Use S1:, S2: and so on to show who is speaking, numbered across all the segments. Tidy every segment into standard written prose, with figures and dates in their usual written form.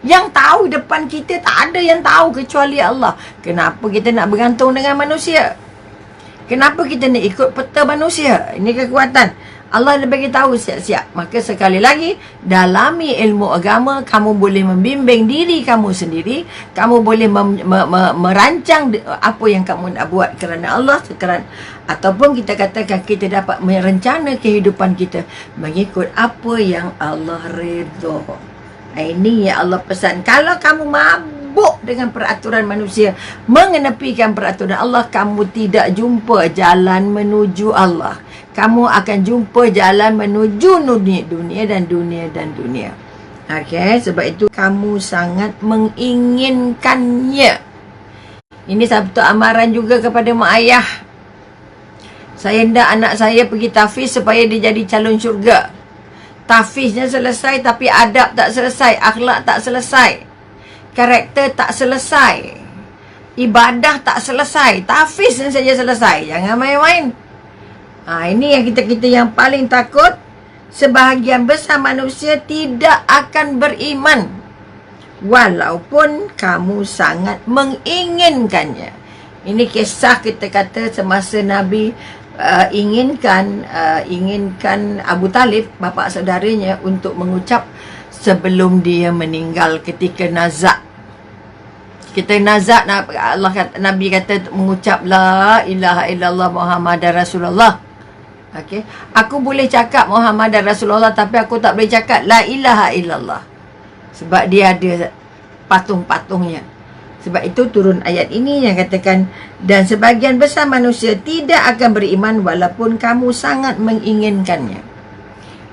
S1: Yang tahu depan kita tak ada yang tahu kecuali Allah. Kenapa kita nak bergantung dengan manusia? Kenapa kita nak ikut peta manusia? Ini kekuatan. Allah dah bagi tahu siap-siap. Maka sekali lagi, dalami ilmu agama, kamu boleh membimbing diri kamu sendiri. Kamu boleh merancang apa yang kamu nak buat kerana Allah. Ataupun kita katakan kita dapat merencana kehidupan kita mengikut apa yang Allah redha. Ini yang Allah pesan. Kalau kamu mabuk dengan peraturan manusia, mengenepikan peraturan Allah, kamu tidak jumpa jalan menuju Allah. Kamu akan jumpa jalan menuju dunia dan dunia. Okey, sebab itu kamu sangat menginginkannya. Ini satu amaran juga kepada mak ayah. Saya hendak anak saya pergi tahfiz supaya dia jadi calon syurga. Tahfiznya selesai tapi adab tak selesai, akhlak tak selesai, karakter tak selesai, ibadah tak selesai, tahfiznya saja selesai. Jangan main-main. Ini yang kita yang paling takut. Sebahagian besar manusia tidak akan beriman walaupun kamu sangat menginginkannya. Ini kisah kita kata semasa Nabi inginkan Abu Talib, bapa saudaranya, untuk mengucap sebelum dia meninggal ketika nazak. Kita nazak, Nabi kata mengucap la ilaha illallah Muhammadar Rasulullah. Okey, aku boleh cakap Muhammadar Rasulullah tapi aku tak boleh cakap la ilaha illallah sebab dia ada patung-patungnya. Sebab itu turun ayat ini yang katakan, dan sebagian besar manusia tidak akan beriman walaupun kamu sangat menginginkannya.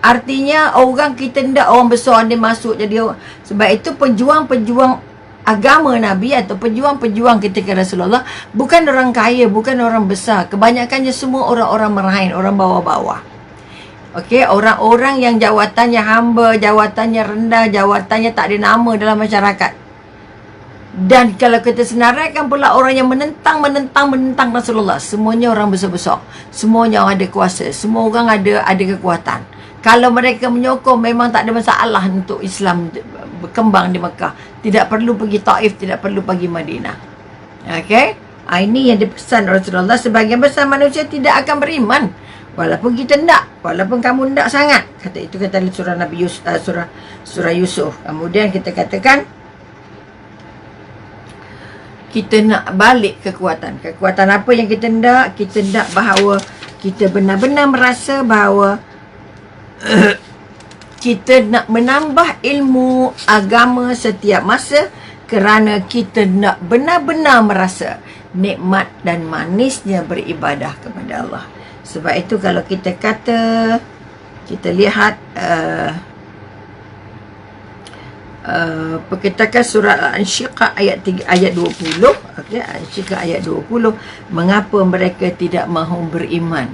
S1: Artinya orang kita tidak orang besar dia masuk jadi. Sebab itu pejuang-pejuang agama Nabi atau pejuang-pejuang ketika Rasulullah bukan orang kaya, bukan orang besar. Kebanyakannya semua orang-orang merahin, orang bawah-bawah. Okey, orang-orang yang jawatannya hamba, jawatannya rendah, jawatannya tak ada nama dalam masyarakat. Dan kalau kita senaraikan pula orang yang menentang Rasulullah, semuanya orang besar-besar, semuanya orang ada kuasa, semua orang ada kekuatan. Kalau mereka menyokong, memang tak ada masalah untuk Islam berkembang di Mekah. Tidak perlu pergi Taif, tidak perlu pergi Madinah. Okey, ini yang dipesan Rasulullah. Sebagian besar manusia tidak akan beriman walaupun kita tidak, walaupun kamu tidak sangat. Itu kata surah Nabi Yusuf, surah Yusuf. Kemudian kita katakan kita nak balik kekuatan. Kekuatan apa yang kita nak? Kita nak bahawa kita benar-benar merasa bahawa kita nak menambah ilmu agama setiap masa kerana kita nak benar-benar merasa nikmat dan manisnya beribadah kepada Allah. Sebab itu kalau kita kata, kita lihat perkatakan surat Al-Ansyiqah ayat 20. Okey, Al-Ansyiqah ayat 20, mengapa mereka tidak mahu beriman?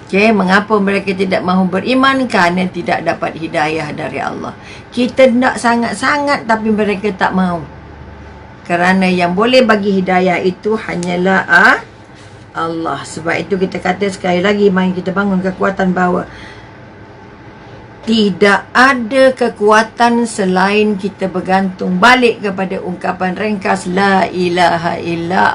S1: Okey, mengapa mereka tidak mahu beriman? Kerana tidak dapat hidayah dari Allah. Kita nak sangat-sangat tapi mereka tak mahu. Kerana yang boleh bagi hidayah itu hanyalah Allah. Sebab itu kita kata sekali lagi, mari kita bangun kekuatan bahawa tidak ada kekuatan selain kita bergantung balik kepada ungkapan ringkas la ilaha illa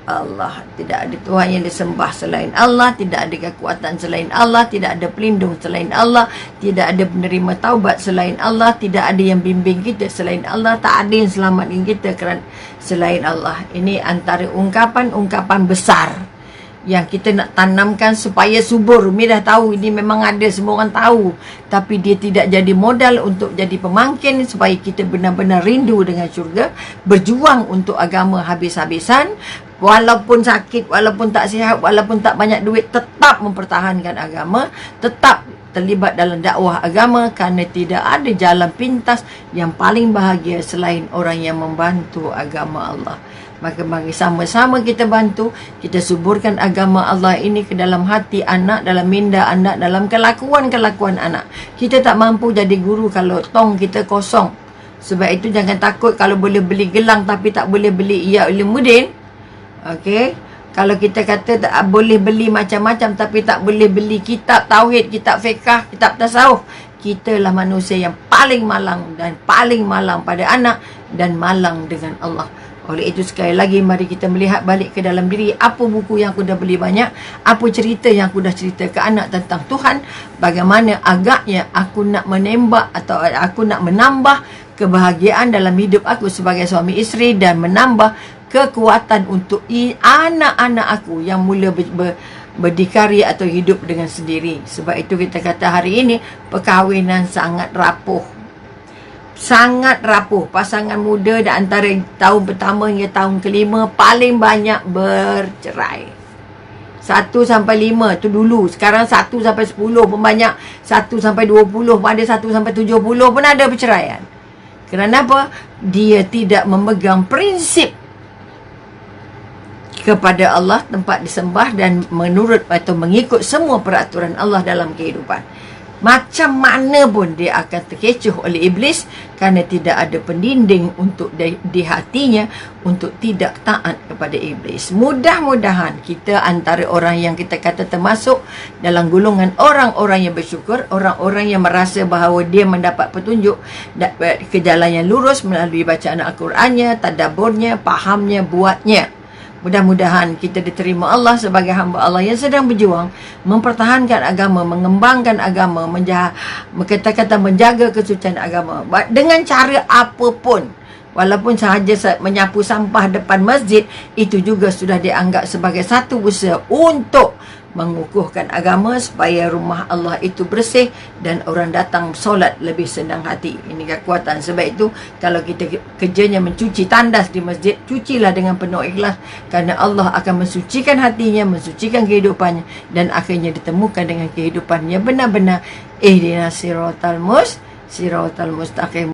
S1: Allah. Tidak ada Tuhan yang disembah selain Allah, tidak ada kekuatan selain Allah, tidak ada pelindung selain Allah, tidak ada penerima taubat selain Allah, tidak ada yang bimbing kita selain Allah, tak ada yang selamatkan kita kerana selain Allah. Ini antara ungkapan-ungkapan besar yang kita nak tanamkan supaya subur. Umi dah tahu ini memang ada, semua orang tahu, tapi dia tidak jadi modal untuk jadi pemangkin supaya kita benar-benar rindu dengan syurga, berjuang untuk agama habis-habisan, walaupun sakit, walaupun tak sihat, walaupun tak banyak duit, tetap mempertahankan agama, tetap terlibat dalam dakwah agama, kerana tidak ada jalan pintas yang paling bahagia selain orang yang membantu agama Allah. Maka mari sama-sama kita bantu, kita suburkan agama Allah ini ke dalam hati anak, dalam minda anak, dalam kelakuan-kelakuan anak. Kita tak mampu jadi guru kalau tong kita kosong. Sebab itu jangan takut kalau boleh beli gelang tapi tak boleh beli Ihya Ulumuddin. Okey, kalau kita kata tak boleh beli macam-macam tapi tak boleh beli kitab tauhid, kitab fiqh, kitab tasawuf, kitalah manusia yang paling malang dan paling malang pada anak dan malang dengan Allah. Oleh itu sekali lagi mari kita melihat balik ke dalam diri, apa buku yang aku dah beli banyak, apa cerita yang aku dah cerita ke anak tentang Tuhan, bagaimana agaknya aku nak menembak atau aku nak menambah kebahagiaan dalam hidup aku sebagai suami isteri dan menambah kekuatan untuk anak-anak aku yang mula berdikari atau hidup dengan sendiri. Sebab itu kita kata hari ini perkahwinan sangat rapuh. Sangat rapuh. Pasangan muda dan antara tahun pertama hingga tahun kelima paling banyak bercerai. 1 sampai 5 tu dulu. Sekarang 1 sampai 10 pun banyak. 1 sampai 20 pun ada, 1 sampai 70 pun ada perceraian. Kerana apa? Dia tidak memegang prinsip kepada Allah, tempat disembah dan menurut atau mengikut semua peraturan Allah dalam kehidupan. Macam mana pun dia akan terkecoh oleh iblis kerana tidak ada pendinding untuk di hatinya untuk tidak taat kepada iblis. Mudah-mudahan kita antara orang yang kita kata termasuk dalam golongan orang-orang yang bersyukur, orang-orang yang merasa bahawa dia mendapat petunjuk ke jalan yang lurus melalui bacaan Al-Qurannya, tadabburnya, fahamnya, buatnya. Mudah-mudahan kita diterima Allah sebagai hamba Allah yang sedang berjuang mempertahankan agama, mengembangkan agama, kata-kata menjaga kesucian agama dengan cara apapun. Walaupun sahaja menyapu sampah depan masjid, itu juga sudah dianggap sebagai satu usaha untuk mengukuhkan agama supaya rumah Allah itu bersih dan orang datang solat lebih senang hati. Ini kekuatan. Sebab itu kalau kita kerjanya mencuci tandas di masjid, cucilah dengan penuh ikhlas kerana Allah akan mensucikan hatinya, mensucikan kehidupannya dan akhirnya ditemukan dengan kehidupannya benar-benar ihdinas siratal mustaqim.